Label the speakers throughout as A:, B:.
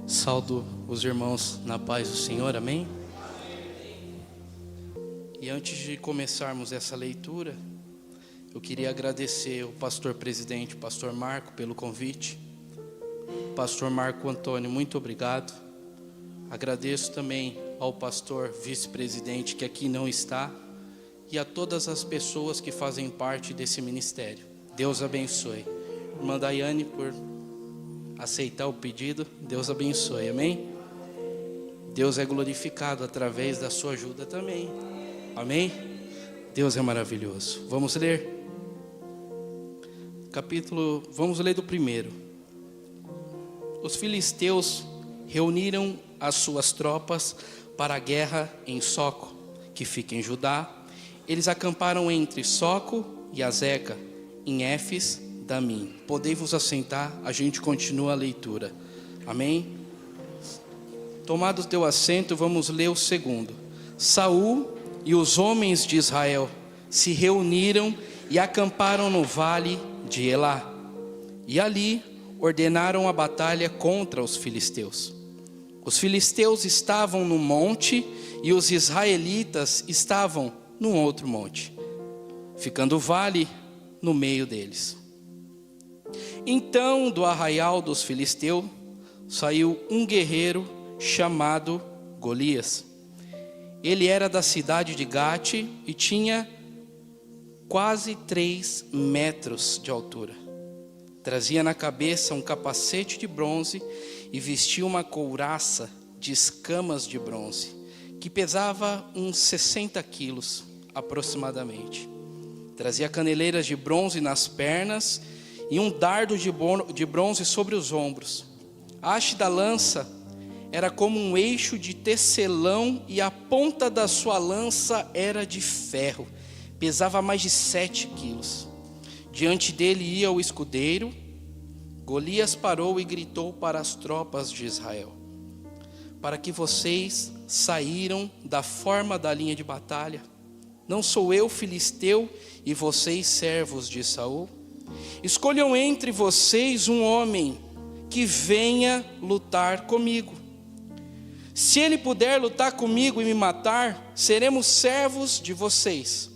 A: Saúdo os irmãos na paz do Senhor, amém? E antes de começarmos essa leitura, eu queria agradecer o pastor presidente, o pastor Marco, pelo convite. Pastor Marco Antônio, muito obrigado. Agradeço também ao pastor vice-presidente que aqui não está e a todas as pessoas que fazem parte desse ministério. Deus abençoe. Irmã Daiane, por aceitar o pedido, Deus abençoe, amém? Deus é glorificado através da sua ajuda também, amém? Deus é maravilhoso. Vamos ler? Vamos ler do primeiro. Os filisteus reuniram as suas tropas para a guerra em Soco, que fica em Judá. Eles acamparam entre Soco e Azeca, em Éfes Damim. Podei-vos assentar, a gente continua a leitura. Amém? Tomado o teu assento, vamos ler o segundo. Saul e os homens de Israel se reuniram e acamparam no vale de Elá. E ali ordenaram a batalha contra os filisteus. Os filisteus estavam no monte e os israelitas estavam num outro monte, ficando o vale no meio deles. Então do arraial dos filisteus saiu um guerreiro chamado Golias. Ele era da cidade de Gate e tinha quase 3 metros de altura. Trazia na cabeça um capacete de bronze e vestia uma couraça de escamas de bronze, que pesava uns 60 quilos aproximadamente. Trazia caneleiras de bronze nas pernas e um dardo de bronze sobre os ombros. A haste da lança era como um eixo de tecelão e a ponta da sua lança era de ferro. Pesava mais de 7 quilos. Diante dele ia o escudeiro. Golias parou e gritou para as tropas de Israel: para que vocês saíram da forma da linha de batalha? Não sou eu filisteu e vocês servos de Saul? Escolham entre vocês um homem que venha lutar comigo. Se ele puder lutar comigo e me matar, seremos servos de vocês.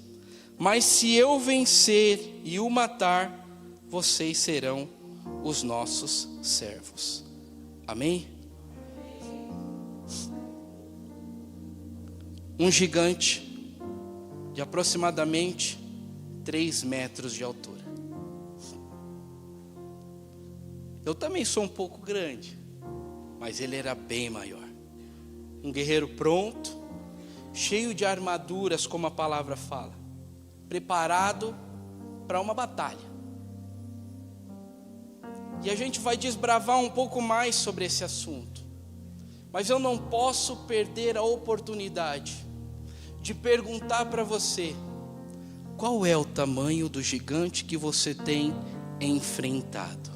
A: Mas se eu vencer e o matar, vocês serão os nossos servos. Amém? Um gigante de aproximadamente 3 metros de altura. Eu também sou um pouco grande, mas ele era bem maior. Um guerreiro pronto, cheio de armaduras, como a palavra fala, preparado para uma batalha. E a gente vai desbravar um pouco mais sobre esse assunto. Mas eu não posso perder a oportunidade de perguntar para você: qual é o tamanho do gigante que você tem enfrentado?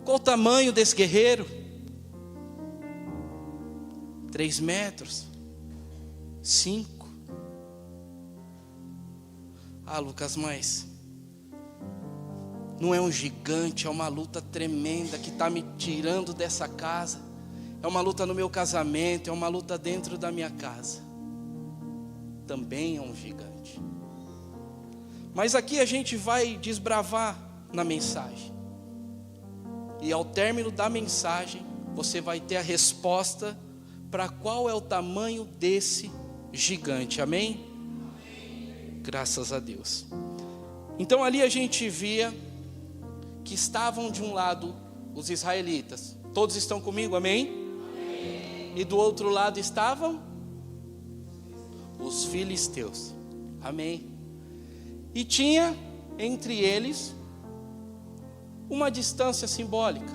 A: Qual o tamanho desse guerreiro? 3 metros? 5? Ah, Lucas, mas não é um gigante, é uma luta tremenda que está me tirando dessa casa. É uma luta no meu casamento, é uma luta dentro da minha casa. Também é um gigante. Mas aqui a gente vai desbravar na mensagem. E ao término da mensagem, você vai ter a resposta para qual é o tamanho desse gigante, amém? Graças a Deus. Então ali a gente via que estavam de um lado os israelitas. Todos estão comigo, amém? Amém. E do outro lado estavam os filisteus, amém? E tinha entre eles uma distância simbólica.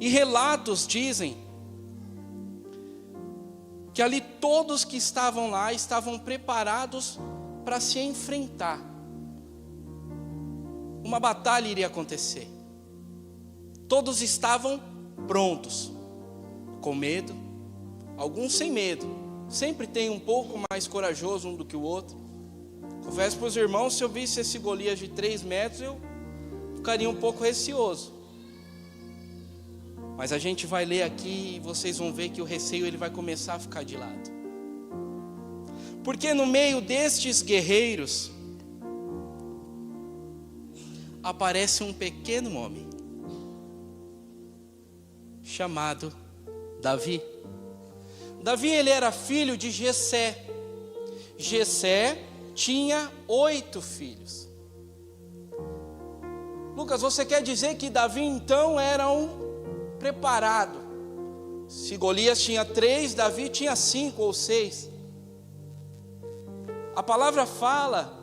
A: E relatos dizem que ali todos que estavam lá estavam preparados para se enfrentar. Uma batalha iria acontecer. Todos estavam prontos, com medo, alguns sem medo. Sempre tem um pouco mais corajoso um do que o outro. Confesso para os irmãos, se eu visse esse Golias de 3 metros, eu ficaria um pouco receoso. Mas a gente vai ler aqui e vocês vão ver que o receio ele vai começar a ficar de lado. Porque no meio destes guerreiros aparece um pequeno homem chamado Davi. Davi ele era filho de Jessé. Jessé tinha 8 filhos. Lucas, você quer dizer que Davi então era um preparado? Se Golias tinha 3, Davi tinha 5 ou 6. A palavra fala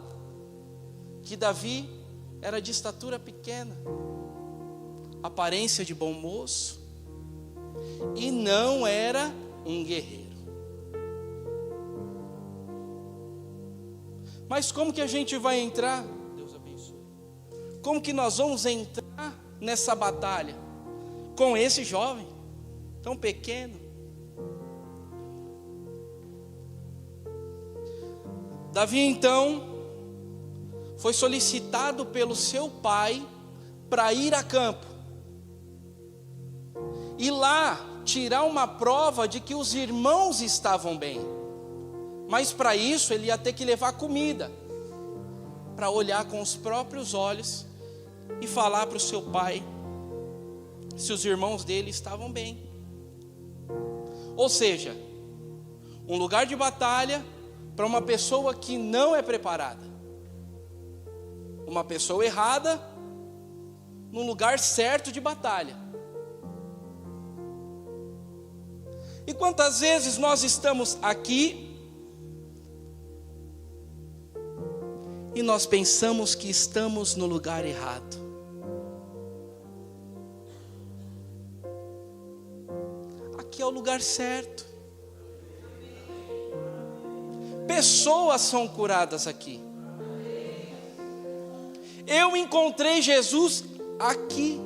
A: que Davi era de estatura pequena, aparência de bom moço, e não era um guerreiro. Mas como que a gente vai entrar? Deus abençoe. Como que nós vamos entrar nessa batalha com esse jovem tão pequeno? Davi então foi solicitado pelo seu pai para ir a campo e lá tirar uma prova de que os irmãos estavam bem. Mas para isso ele ia ter que levar comida, para olhar com os próprios olhos e falar para o seu pai se os irmãos dele estavam bem. Ou seja, um lugar de batalha para uma pessoa que não é preparada, uma pessoa errada no lugar certo de batalha. E quantas vezes nós estamos aqui e nós pensamos que estamos no lugar errado? Aqui é o lugar certo. Pessoas são curadas aqui. Eu encontrei Jesus aqui.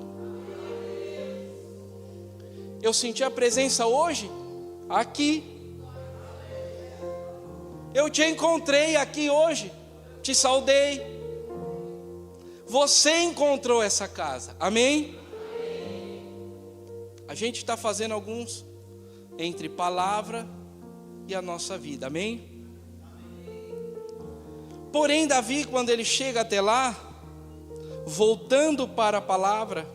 A: Eu senti a presença hoje aqui. Eu te encontrei aqui hoje, te saudei. Você encontrou essa casa, amém? A gente está fazendo alguns entre palavra e a nossa vida, amém? Porém, Davi, quando ele chega até lá, voltando para a palavra,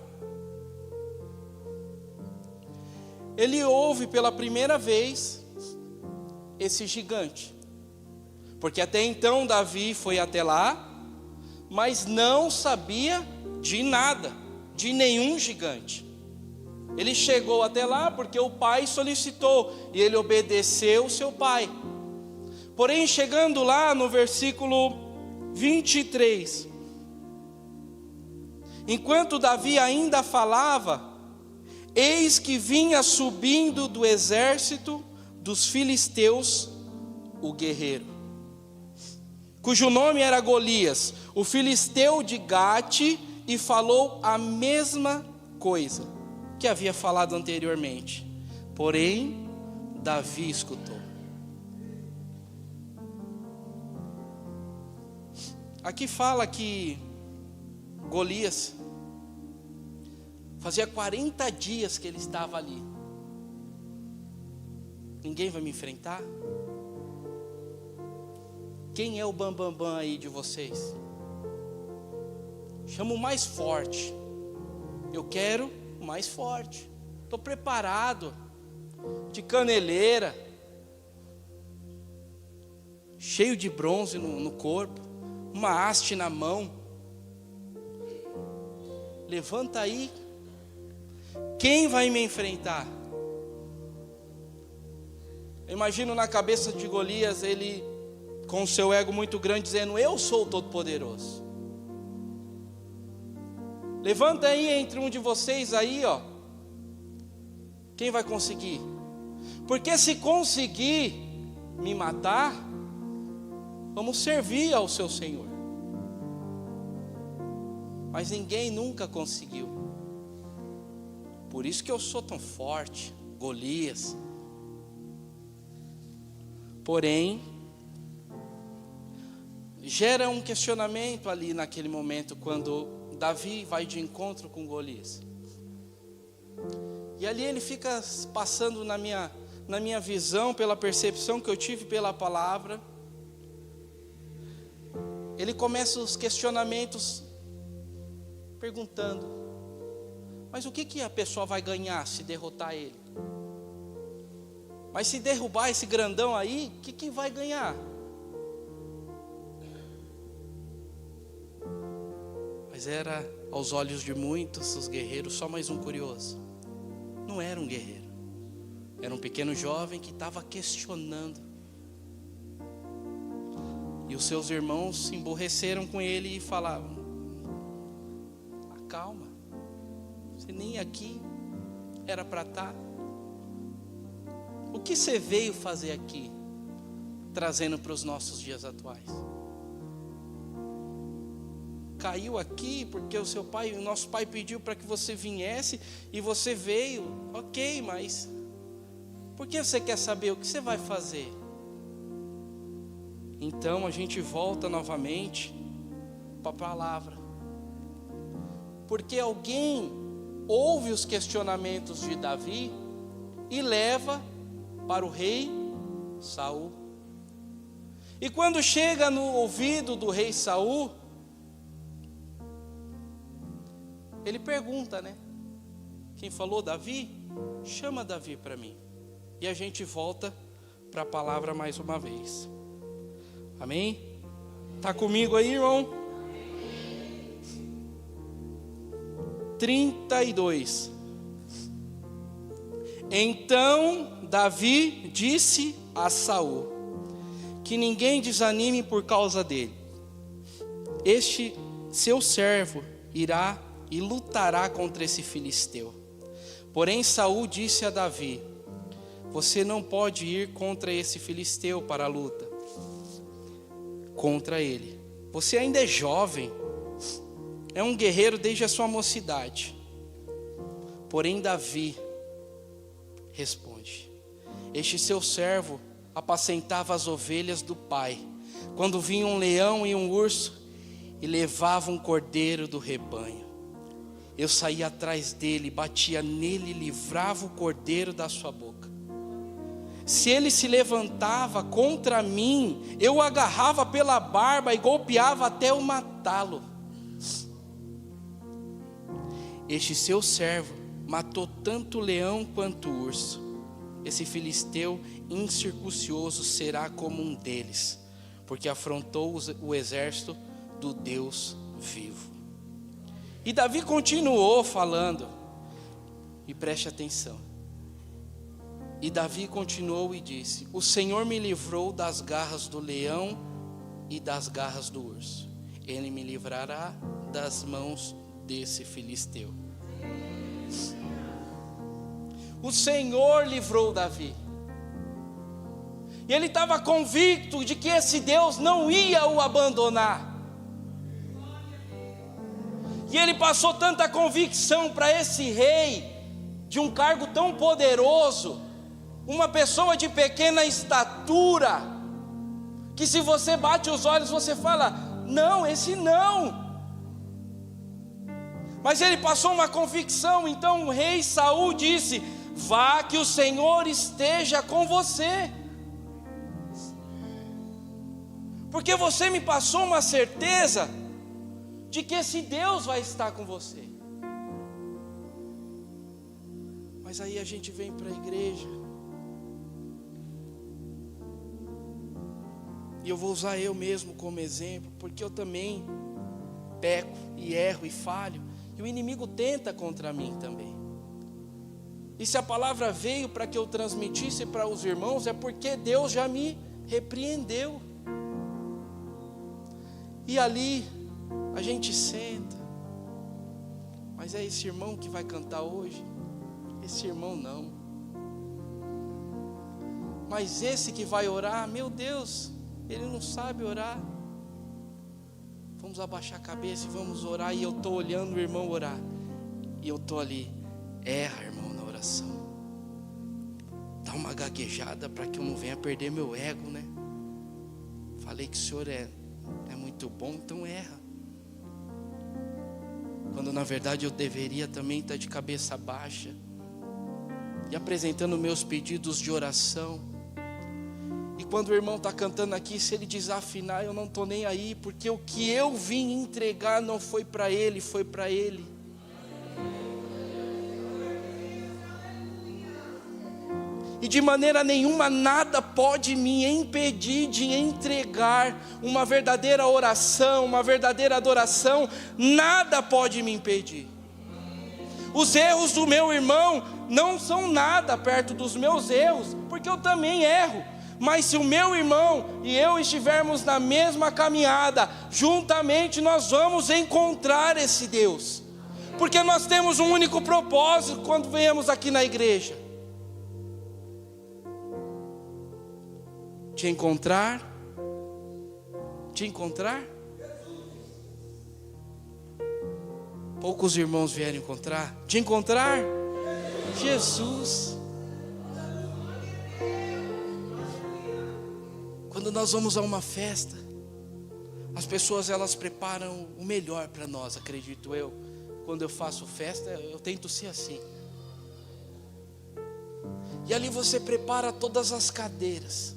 A: ele ouve pela primeira vez esse gigante. Porque até então Davi foi até lá, mas não sabia de nada, de nenhum gigante. Ele chegou até lá porque o pai solicitou e ele obedeceu o seu pai. Porém, chegando lá no versículo 23, enquanto Davi ainda falava, eis que vinha subindo do exército dos filisteus o guerreiro, cujo nome era Golias, o filisteu de Gate, e falou a mesma coisa que havia falado anteriormente. Porém, Davi escutou. Aqui fala que Golias fazia 40 dias que ele estava ali. Ninguém vai me enfrentar? Quem é o bambambam aí de vocês? Chama o mais forte. Eu quero o mais forte. Estou preparado, de caneleira, cheio de bronze no corpo, uma haste na mão. Levanta aí. Quem vai me enfrentar? Eu imagino na cabeça de Golias, ele com o seu ego muito grande, dizendo: eu sou o Todo-Poderoso. Levanta aí entre um de vocês aí, ó. Quem vai conseguir? Porque se conseguir me matar, vamos servir ao seu Senhor. Mas ninguém nunca conseguiu. Por isso que eu sou tão forte, Golias. Porém, gera um questionamento ali naquele momento, quando Davi vai de encontro com Golias. E ali ele fica passando na minha visão, pela percepção que eu tive pela palavra. Ele começa os questionamentos perguntando: mas o que a pessoa vai ganhar se derrotar ele? Mas se derrubar esse grandão aí, o que vai ganhar? Mas era, aos olhos de muitos, os guerreiros, só mais um curioso. Não era um guerreiro. Era um pequeno jovem que estava questionando. E os seus irmãos se emborreceram com ele e falavam: acalma, você nem aqui era para estar. O que você veio fazer aqui, trazendo para os nossos dias atuais? Caiu aqui porque o nosso pai pediu para que você viesse e você veio, ok, mas por que você quer saber o que você vai fazer? Então a gente volta novamente para a palavra, porque alguém ouve os questionamentos de Davi e leva para o rei Saul. E quando chega no ouvido do rei Saul, ele pergunta, né? Quem falou? Davi? Chama Davi para mim. E a gente volta para a palavra mais uma vez. Amém? Está comigo aí, irmão? 32. Então Davi disse a Saul que ninguém desanime por causa dele. Este seu servo irá e lutará contra esse filisteu. Porém Saul disse a Davi: você não pode ir contra esse filisteu para a luta contra ele. Você ainda é jovem, é um guerreiro desde a sua mocidade. Porém Davi responde: este seu servo apacentava as ovelhas do pai, quando vinha um leão e um urso e levava um cordeiro do rebanho. Eu saía atrás dele, batia nele e livrava o cordeiro da sua boca. Se ele se levantava contra mim, eu o agarrava pela barba e golpeava até o matá-lo. Este seu servo matou tanto o leão quanto o urso. Esse filisteu incircuncioso será como um deles, porque afrontou o exército do Deus vivo. E Davi continuou falando, e preste atenção. E Davi continuou e disse: o Senhor me livrou das garras do leão e das garras do urso. Ele me livrará das mãos desse filisteu. O Senhor livrou Davi. E ele estava convicto de que esse Deus não ia o abandonar. E ele passou tanta convicção para esse rei, de um cargo tão poderoso, uma pessoa de pequena estatura, que se você bate os olhos você fala: não, esse não. Mas ele passou uma convicção. Então o rei Saul disse: vá, que o Senhor esteja com você, porque você me passou uma certeza de que esse Deus vai estar com você. Mas aí a gente vem para a igreja, e eu vou usar eu mesmo como exemplo, porque eu também peco e erro e falho, e o inimigo tenta contra mim também. E se a palavra veio para que eu transmitisse para os irmãos, é porque Deus já me repreendeu. E ali a gente senta: mas é esse irmão que vai cantar hoje? Esse irmão não. Mas esse que vai orar, meu Deus, ele não sabe orar. Vamos abaixar a cabeça e vamos orar. E eu estou olhando o irmão orar, e eu estou ali: erra, irmão, na oração, dá uma gaguejada para que eu não venha perder meu ego, né? Falei que o senhor é muito bom, então erra. quando na verdade eu deveria também estar de cabeça baixa e apresentando meus pedidos de oração. E quando o irmão está cantando aqui, se ele desafinar, eu não estou nem aí, porque o que eu vim entregar não foi para ele, foi para ele. E de maneira nenhuma nada pode me impedir de entregar uma verdadeira oração, uma verdadeira adoração. Nada pode me impedir. Os erros do meu irmão não são nada perto dos meus erros, porque eu também erro. Mas se o meu irmão e eu estivermos na mesma caminhada, juntamente nós vamos encontrar esse Deus. Porque nós temos um único propósito quando viemos aqui na igreja: te encontrar. Poucos irmãos vieram encontrar. Te encontrar Jesus. Quando nós vamos a uma festa, as pessoas elas preparam o melhor para nós, acredito eu. Quando eu faço festa, eu tento ser assim. E ali você prepara todas as cadeiras,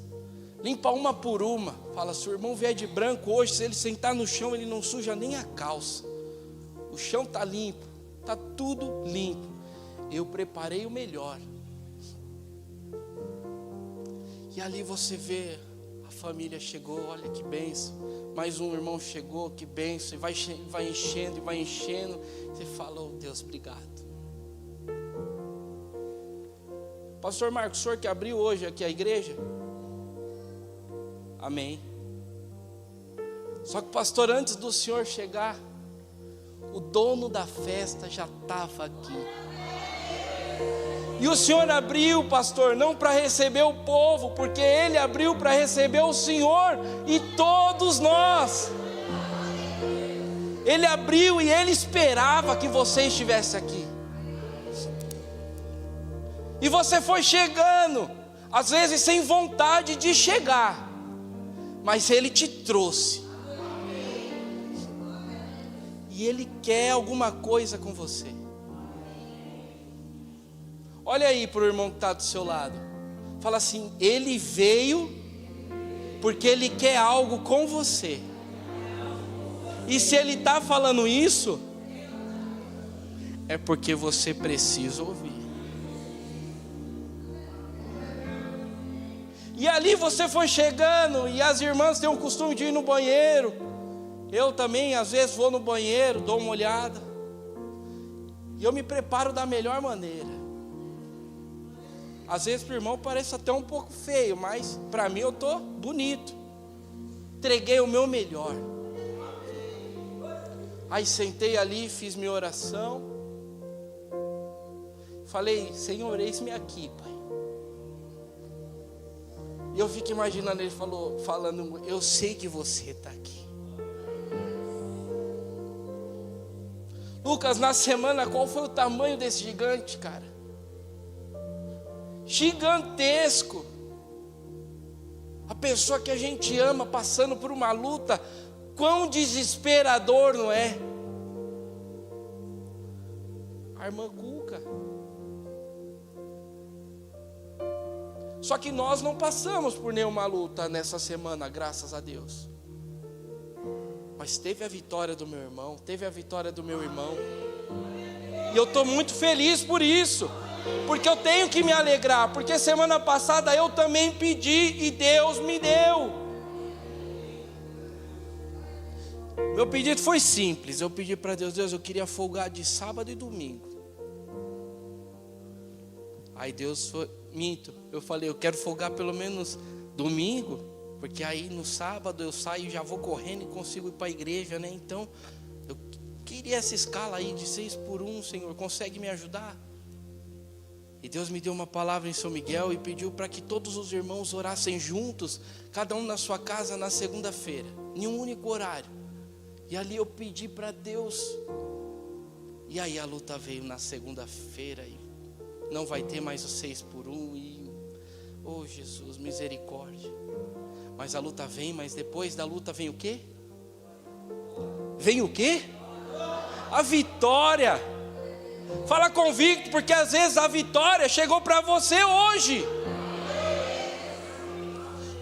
A: limpa uma por uma. Fala, se o irmão vier de branco hoje, se ele sentar no chão, ele não suja nem a calça. O chão está limpo, está tudo limpo. Eu preparei o melhor. E ali você vê, a família chegou, olha que bênção. Mais um irmão chegou, que bênção. E vai enchendo, e vai enchendo. Você fala, oh Deus, obrigado. Pastor Marcos, o senhor que abriu hoje aqui a igreja? Amém. Só que pastor, antes do senhor chegar, o dono da festa já estava aqui. E o senhor abriu, pastor, não para receber o povo, porque ele abriu para receber o Senhor e todos nós. Ele abriu e ele esperava que você estivesse aqui. E você foi chegando, às vezes sem vontade de chegar, mas ele te trouxe. E ele quer alguma coisa com você. Olha aí para o irmão que está do seu lado. Fala assim, ele veio porque ele quer algo com você. E se ele está falando isso, é porque você precisa ouvir. E ali você foi chegando, e as irmãs têm o costume de ir no banheiro. Eu também às vezes vou no banheiro, dou uma olhada. E eu me preparo da melhor maneira. Às vezes para o irmão parece até um pouco feio, mas para mim eu estou bonito. Entreguei o meu melhor. Aí sentei ali, fiz minha oração. Falei, Senhor, eis-me aqui, Pai. E eu fico imaginando ele falando, eu sei que você está aqui. Lucas, na semana, qual foi o tamanho desse gigante, cara? Gigantesco. A pessoa que a gente ama passando por uma luta, quão desesperador, não é? A irmã Cuca. Só que nós não passamos por nenhuma luta nessa semana, graças a Deus. Mas teve a vitória do meu irmão, teve a vitória do meu irmão. E eu estou muito feliz por isso. Porque eu tenho que me alegrar. Porque semana passada eu também pedi e Deus me deu. Meu pedido foi simples. Eu pedi para Deus, eu queria folgar de sábado e domingo. Aí Deus foi, minto. Eu falei, eu quero folgar pelo menos domingo, porque aí no sábado eu saio e já vou correndo e consigo ir para a igreja, né? Então, eu queria essa escala aí de 6x1, Senhor, consegue me ajudar? E Deus me deu uma palavra em São Miguel e pediu para que todos os irmãos orassem juntos, cada um na sua casa na segunda-feira, em um único horário. E ali eu pedi para Deus. E aí a luta veio na segunda-feira e não vai ter mais o 6x1 e, oh Jesus, misericórdia. Mas a luta vem, mas depois da luta vem o quê? Vem o quê? a vitória. Fala convicto, porque às vezes a vitória chegou para você hoje.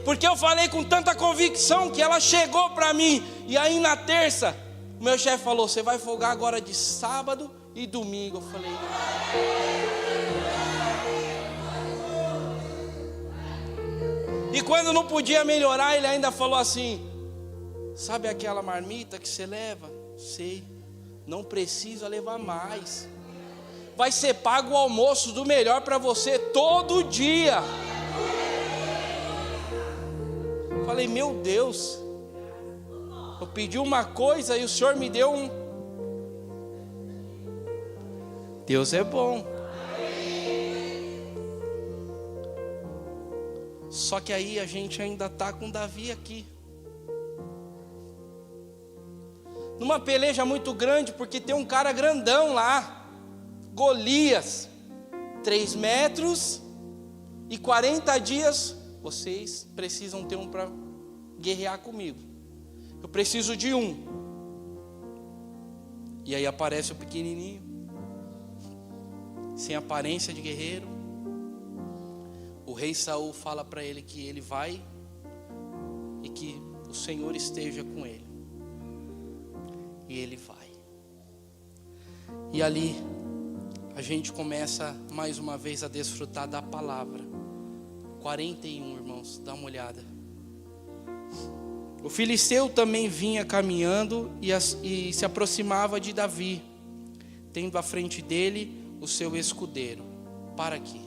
A: Porque eu falei com tanta convicção que ela chegou para mim. E aí na terça, o meu chefe falou: você vai folgar agora de sábado e domingo. Eu falei: e quando não podia melhorar, ele ainda falou assim: sabe aquela marmita que você leva? Sei, não precisa levar mais. Vai ser pago o almoço do melhor para você todo dia. Falei: meu Deus, eu pedi uma coisa e o Senhor me deu um. Deus é bom. Só que aí a gente ainda está com Davi aqui, numa peleja muito grande, porque tem um cara grandão lá, Golias, 3 metros e 40 dias. Vocês precisam ter um para guerrear comigo. Eu preciso de um. E aí aparece o pequenininho, sem aparência de guerreiro. O rei Saul fala para ele que ele vai e que o Senhor esteja com ele. E ele vai. E ali a gente começa mais uma vez a desfrutar da palavra. 41, irmãos, dá uma olhada. O filisteu também vinha caminhando e se aproximava de Davi, tendo à frente dele o seu escudeiro. Para aqui.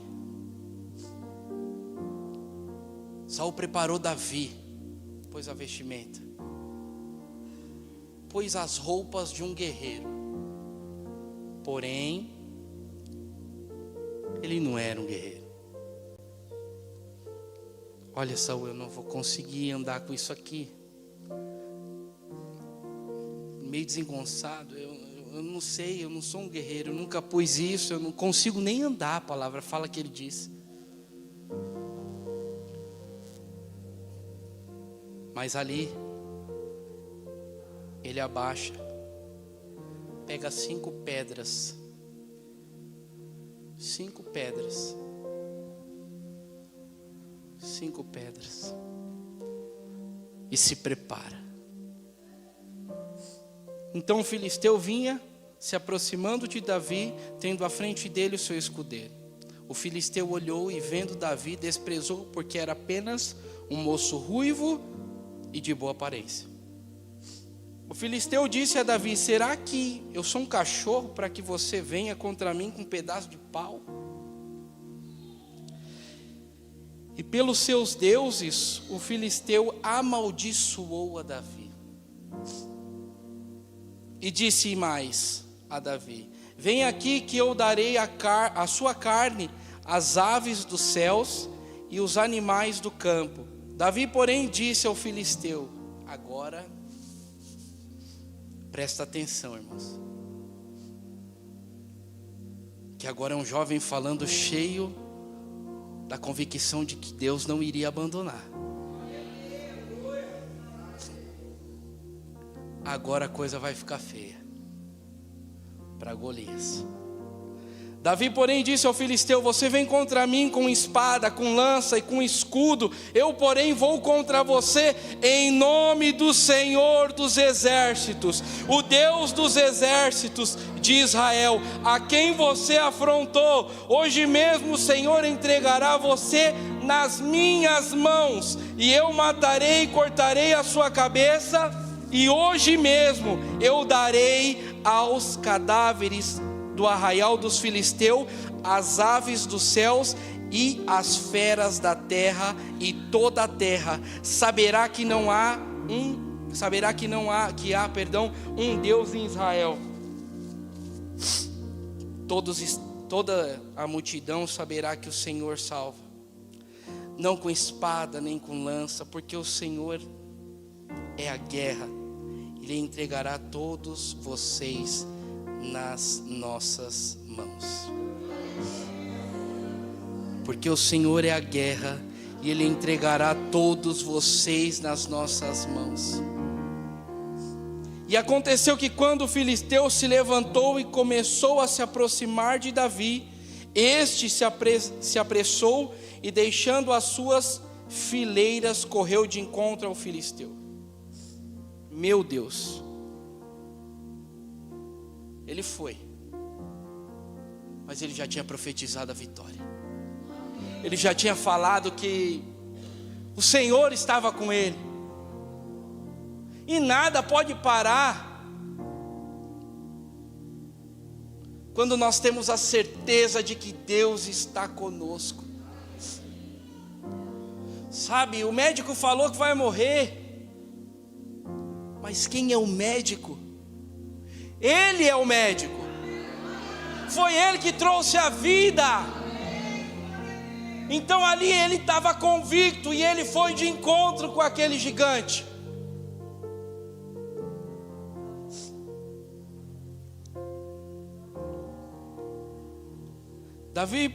A: Saul preparou Davi, pôs a vestimenta, pôs as roupas de um guerreiro. Porém, ele não era um guerreiro. Olha, Saul, eu não vou conseguir andar com isso aqui. Meio desengonçado, eu não sei, eu não sou um guerreiro, eu nunca pus isso, eu não consigo nem andar. A palavra fala que ele disse. Mas ali, ele abaixa, pega 5 pedras. 5 pedras. 5 pedras. E se prepara. Então o filisteu vinha, se aproximando de Davi, tendo à frente dele o seu escudeiro. O filisteu olhou e, vendo Davi, desprezou, porque era apenas um moço ruivo e de boa aparência. O filisteu disse a Davi: será que eu sou um cachorro para que você venha contra mim com um pedaço de pau? E pelos seus deuses, o filisteu amaldiçoou a Davi. E disse mais a Davi: vem aqui que eu darei a sua carne às aves dos céus e os animais do campo. Davi, porém, disse ao filisteu: agora, presta atenção, irmãos, que agora é um jovem falando cheio da convicção de que Deus não iria abandonar. Agora a coisa vai ficar feia para Golias. Davi, porém, disse ao filisteu: você vem contra mim com espada, com lança e com escudo. Eu, porém, vou contra você em nome do Senhor dos exércitos, o Deus dos exércitos de Israel, a quem você afrontou. Hoje mesmo o Senhor entregará você nas minhas mãos, e eu matarei e cortarei a sua cabeça, e hoje mesmo eu darei aos cadáveres do arraial dos filisteus, as aves dos céus e as feras da terra, e toda a terra saberá que há um Deus em Israel. Toda a multidão saberá que o Senhor salva, não com espada nem com lança, porque o Senhor é a guerra. Ele entregará todos vocês nas nossas mãos. Porque o Senhor é a guerra, e Ele entregará todos vocês nas nossas mãos. E aconteceu que quando o filisteu se levantou e começou a se aproximar de Davi, este se apressou e, deixando as suas fileiras, correu de encontro ao filisteu. Meu Deus. Ele foi, mas ele já tinha profetizado a vitória. Ele já tinha falado que o Senhor estava com ele. E nada pode parar quando nós temos a certeza de que Deus está conosco. Sabe, o médico falou que vai morrer, mas quem é o médico? Ele é o médico. Foi ele que trouxe a vida. Então ali ele estava convicto e ele foi de encontro com aquele gigante. Davi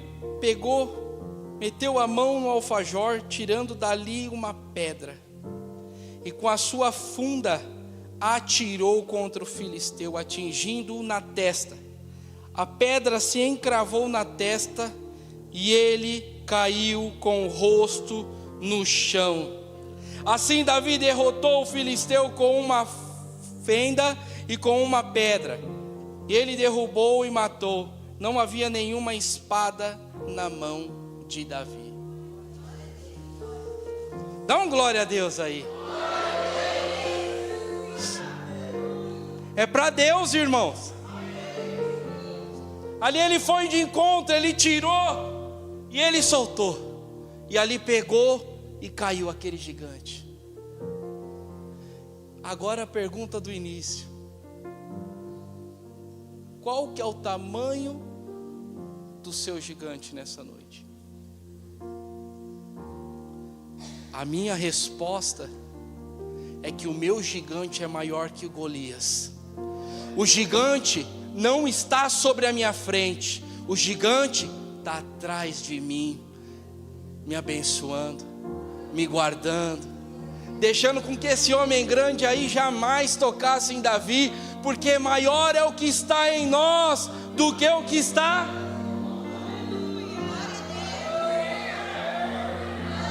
A: meteu a mão no alfajor, tirando dali uma pedra, e com a sua funda atirou contra o filisteu, atingindo-o na testa. A pedra se encravou na testa e ele caiu com o rosto no chão. Assim Davi derrotou o filisteu com uma fenda e com uma pedra. Ele derrubou e matou. Não havia nenhuma espada na mão de Davi. Dá um glória a Deus aí. É para Deus, irmãos. Ali ele foi de encontro, ele tirou e ele soltou. E ali pegou e caiu aquele gigante. Agora a pergunta do início: qual que é o tamanho do seu gigante nessa noite? A minha resposta é que o meu gigante é maior que o Golias. O gigante não está sobre a minha frente, o gigante está atrás de mim, me abençoando, me guardando, deixando com que esse homem grande aí jamais tocasse em Davi, porque maior é o que está em nós do que o que está.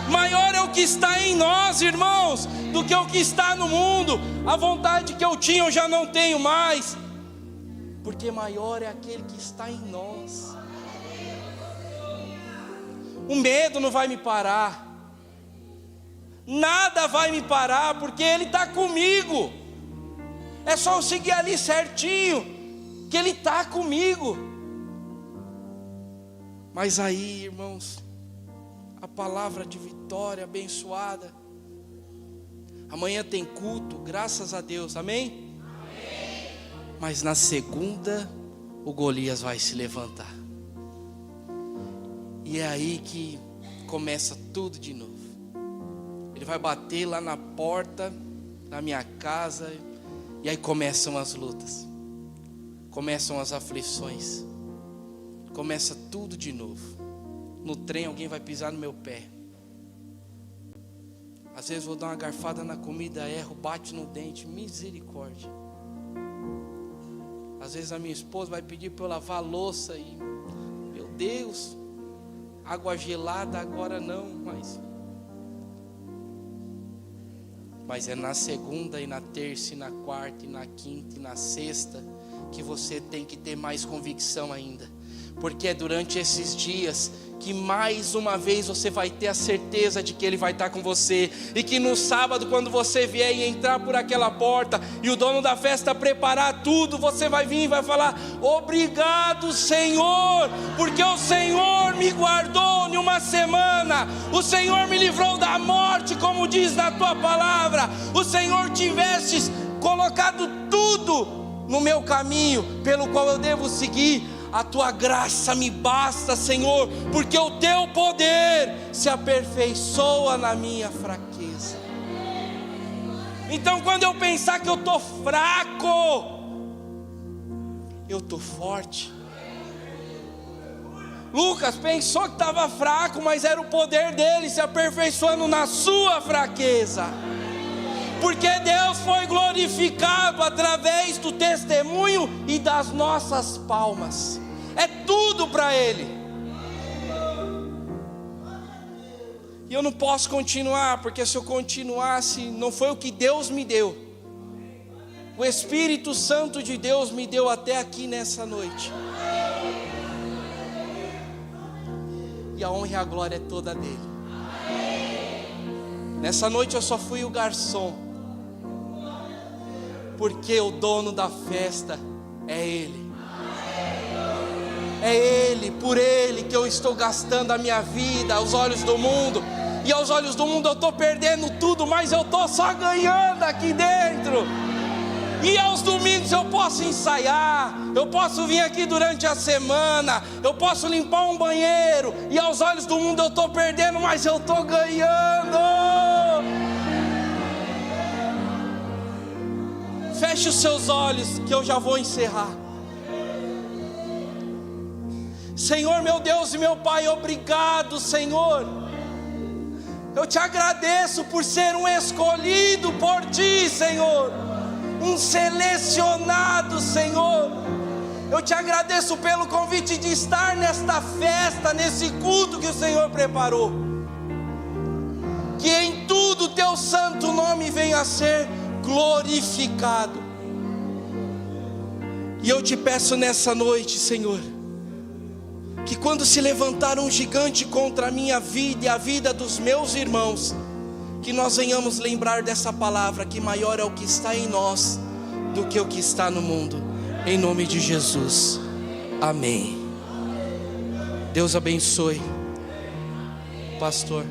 A: Maior é o que está em nós, irmãos, do que o que está no mundo. A vontade que eu tinha eu já não tenho mais, porque maior é aquele que está em nós. O medo não vai me parar, nada vai me parar, porque Ele está comigo. É só eu seguir ali certinho, que Ele está comigo. Mas aí, irmãos, a palavra de vitória abençoada. Amanhã tem culto, graças a Deus, amém? Amém. Mas na segunda, o Golias vai se levantar. E é aí que começa tudo de novo. Ele vai bater lá na porta da minha casa, e aí começam as lutas, começam as aflições, começa tudo de novo. No trem alguém vai pisar no meu pé. Às vezes vou dar uma garfada na comida, erro, bate no dente, misericórdia. Às vezes a minha esposa vai pedir para eu lavar a louça e, meu Deus, água gelada agora não, mas é na segunda e na terça e na quarta e na quinta e na sexta que você tem que ter mais convicção ainda. Porque é durante esses dias que mais uma vez você vai ter a certeza de que Ele vai estar com você. E que no sábado, quando você vier e entrar por aquela porta, e o dono da festa preparar tudo, você vai vir e vai falar: obrigado, Senhor, porque o Senhor me guardou em uma semana, o Senhor me livrou da morte, como diz na tua palavra. O Senhor tivesse colocado tudo no meu caminho, pelo qual eu devo seguir. A tua graça me basta, Senhor, porque o teu poder se aperfeiçoa na minha fraqueza. Então, quando eu pensar que eu estou fraco, eu estou forte. Lucas pensou que estava fraco, mas era o poder dele se aperfeiçoando na sua fraqueza. porque Deus foi glorificado através do testemunho e das nossas palmas. É tudo para Ele. E eu não posso continuar, porque se eu continuasse, não foi o que Deus me deu. O Espírito Santo de Deus me deu até aqui nessa noite. E a honra e a glória é toda dele. Nessa noite eu só fui o garçom, porque o dono da festa é Ele. É Ele, por Ele que eu estou gastando a minha vida aos olhos do mundo. E aos olhos do mundo eu estou perdendo tudo, mas eu estou só ganhando aqui dentro. E aos domingos eu posso ensaiar, eu posso vir aqui durante a semana, eu posso limpar um banheiro. E aos olhos do mundo eu estou perdendo, mas eu estou ganhando. Feche os seus olhos que eu já vou encerrar. Senhor, meu Deus e meu Pai, obrigado, Senhor. Eu te agradeço por ser um escolhido por Ti, Senhor, um selecionado, Senhor. Eu te agradeço pelo convite de estar nesta festa, nesse culto que o Senhor preparou. Que em tudo Teu santo nome venha a ser glorificado. E eu te peço nessa noite, Senhor, que quando se levantar um gigante contra a minha vida e a vida dos meus irmãos, que nós venhamos lembrar dessa palavra, que maior é o que está em nós do que o que está no mundo. Em nome de Jesus, amém. Deus abençoe, pastor.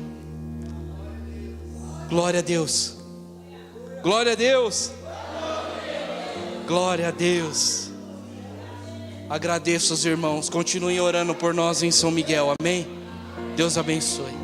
A: Glória a Deus. Glória a Deus. Glória a Deus. Agradeço os irmãos, continuem orando por nós em São Miguel, amém? Deus abençoe.